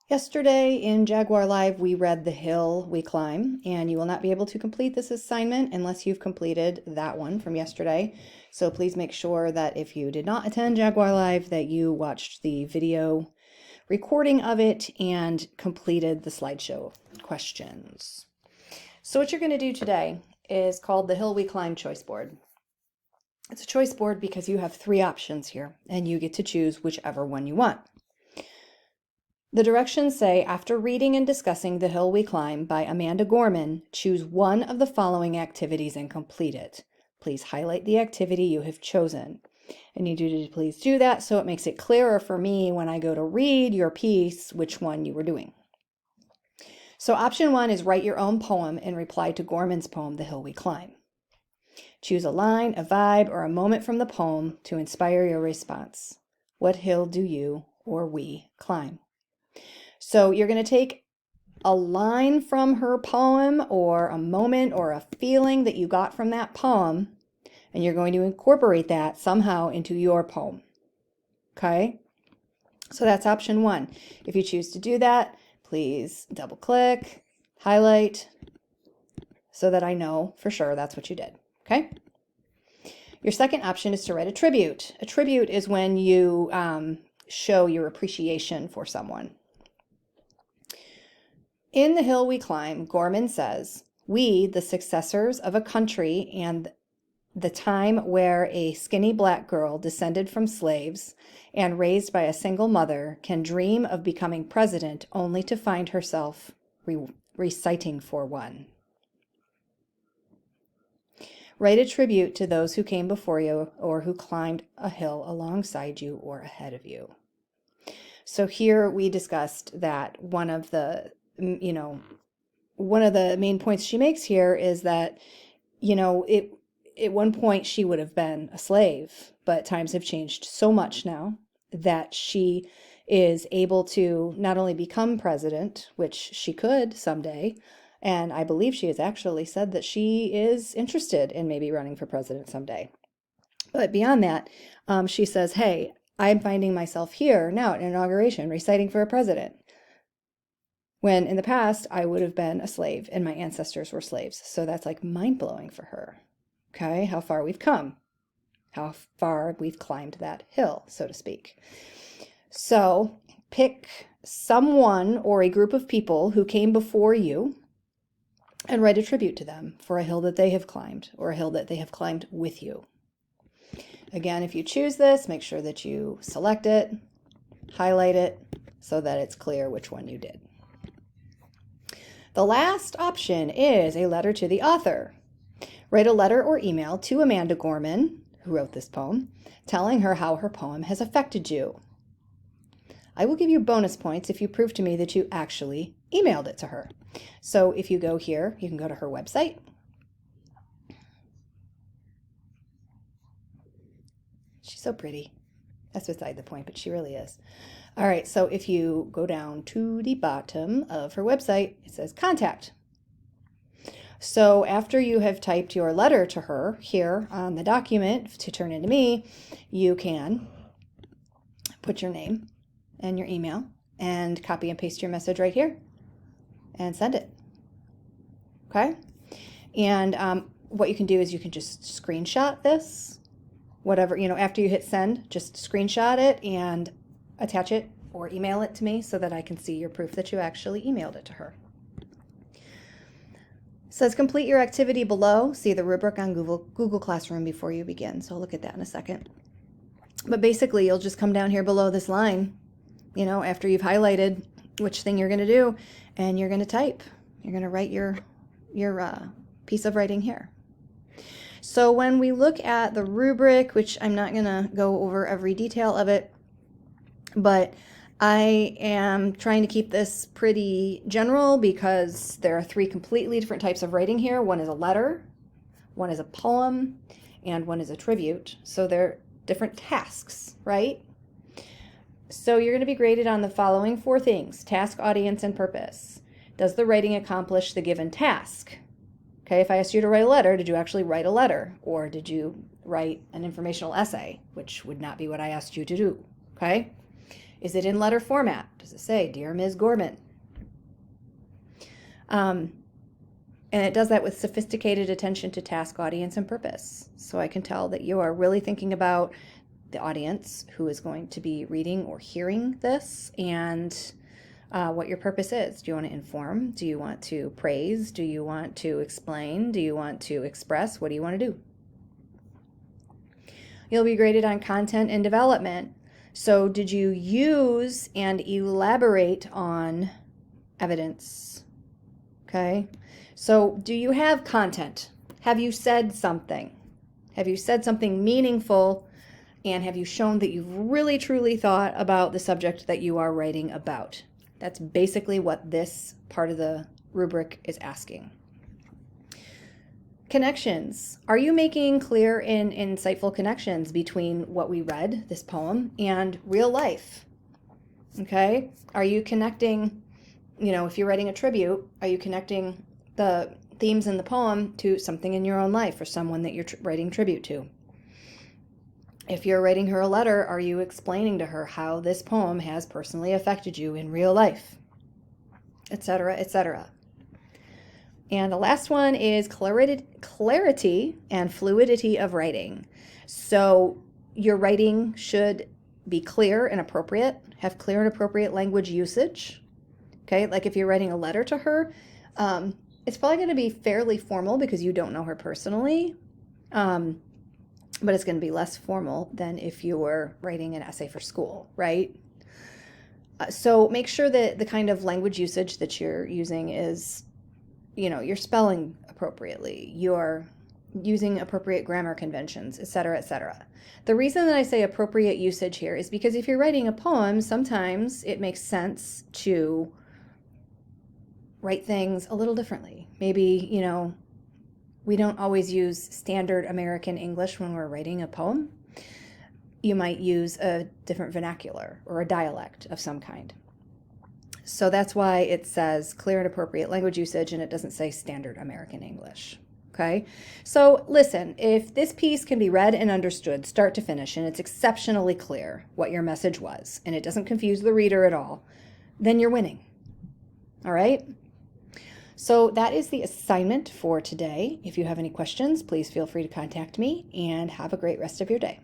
Yesterday in Jaguar Live, we read The Hill We Climb, and you will not be able to complete this assignment unless you've completed that one from yesterday. So please make sure that if you did not attend Jaguar Live, that you watched the video recording of it and completed the slideshow questions. So what you're going to do today is called the Hill We Climb choice board. It's a choice board because you have three options here, and you get to choose whichever one you want. The directions say, after reading and discussing The Hill We Climb by Amanda Gorman, choose one of the following activities and complete it. Please highlight the activity you have chosen. I need you to please do that so it makes it clearer for me when I go to read your piece which one you were doing. So option 1 is write your own poem in reply to Gorman's poem, The Hill We Climb. Choose a line, a vibe, or a moment from the poem to inspire your response. What hill do you or we climb? So you're going to take a line from her poem or a moment or a feeling that you got from that poem, and you're going to incorporate that somehow into your poem. Okay? So that's option 1. If you choose to do that, please double click, highlight, so that I know for sure that's what you did. Okay? Your second option is to write a tribute. A tribute is when you show your appreciation for someone. In The Hill We Climb, Gorman says, we, the successors of a country and the time where a skinny black girl descended from slaves and raised by a single mother can dream of becoming president only to find herself reciting for one. Write a tribute to those who came before you or who climbed a hill alongside you or ahead of you. So here we discussed that one of the main points she makes here is that, at one point she would have been a slave, but times have changed so much now that she is able to not only become president, which she could someday, and I believe she has actually said that she is interested in maybe running for president someday. But beyond that, she says, hey, I'm finding myself here now at an inauguration reciting for a president. When in the past, I would have been a slave and my ancestors were slaves. So that's like mind-blowing for her. Okay, how far we've come. How far we've climbed that hill, so to speak. So pick someone or a group of people who came before you and write a tribute to them for a hill that they have climbed or a hill that they have climbed with you. Again, if you choose this, make sure that you select it, highlight it, so that it's clear which one you did. The last option is a letter to the author. Write a letter or email to Amanda Gorman, who wrote this poem, telling her how her poem has affected you. I will give you bonus points if you prove to me that you actually emailed it to her. So if you go here, you can go to her website. She's so pretty. That's beside the point, but she really is. All right, so if you go down to the bottom of her website, it says contact. So after you have typed your letter to her here on the document to turn into me, you can put your name and your email and copy and paste your message right here and send it. Okay? And what you can do is you can just screenshot this, whatever, after you hit send, just screenshot it and attach it or email it to me so that I can see your proof that you actually emailed it to her. It says complete your activity below. See the rubric on Google Classroom before you begin. So I'll look at that in a second. But basically, you'll just come down here below this line, after you've highlighted which thing you're going to do, and you're going to type. You're going to write your piece of writing here. So when we look at the rubric, which I'm not going to go over every detail of it, but I am trying to keep this pretty general because there are 3 completely different types of writing here. One is a letter, one is a poem, and one is a tribute. So they're different tasks, right? So you're going to be graded on the following 4 things: task, audience, and purpose. Does the writing accomplish the given task? Okay, if I asked you to write a letter, did you actually write a letter? Or did you write an informational essay, which would not be what I asked you to do? Okay? Is it in letter format? Does it say, Dear Ms. Gorman? And it does that with sophisticated attention to task, audience, and purpose. So I can tell that you are really thinking about the audience who is going to be reading or hearing this, and what your purpose is. Do you want to inform? Do you want to praise? Do you want to explain? Do you want to express? What do you want to do? You'll be graded on content and development. So did you use and elaborate on evidence? Okay. So do you have content? Have you said something? Have you said something meaningful? And have you shown that you've really truly thought about the subject that you are writing about? That's basically what this part of the rubric is asking. Connections. Are you making clear and insightful connections between what we read, this poem, and real life? Okay? Are you connecting, if you're writing a tribute, are you connecting the themes in the poem to something in your own life or someone that you're writing tribute to? If you're writing her a letter, are you explaining to her how this poem has personally affected you in real life? Etc., etc. And the last one is clarity and fluidity of writing. So your writing should be clear and appropriate, have clear and appropriate language usage. Okay, like if you're writing a letter to her, it's probably going to be fairly formal because you don't know her personally. But it's going to be less formal than if you were writing an essay for school, right? So make sure that the kind of language usage that you're using is, you're spelling appropriately, you're using appropriate grammar conventions, etc., etc. The reason that I say appropriate usage here is because if you're writing a poem, sometimes it makes sense to write things a little differently. Maybe, we don't always use standard American English when we're writing a poem. You might use a different vernacular or a dialect of some kind. So that's why it says clear and appropriate language usage and it doesn't say standard American English. Okay? So listen, if this piece can be read and understood start to finish and it's exceptionally clear what your message was and it doesn't confuse the reader at all, then you're winning. All right? So that is the assignment for today. If you have any questions, please feel free to contact me and have a great rest of your day.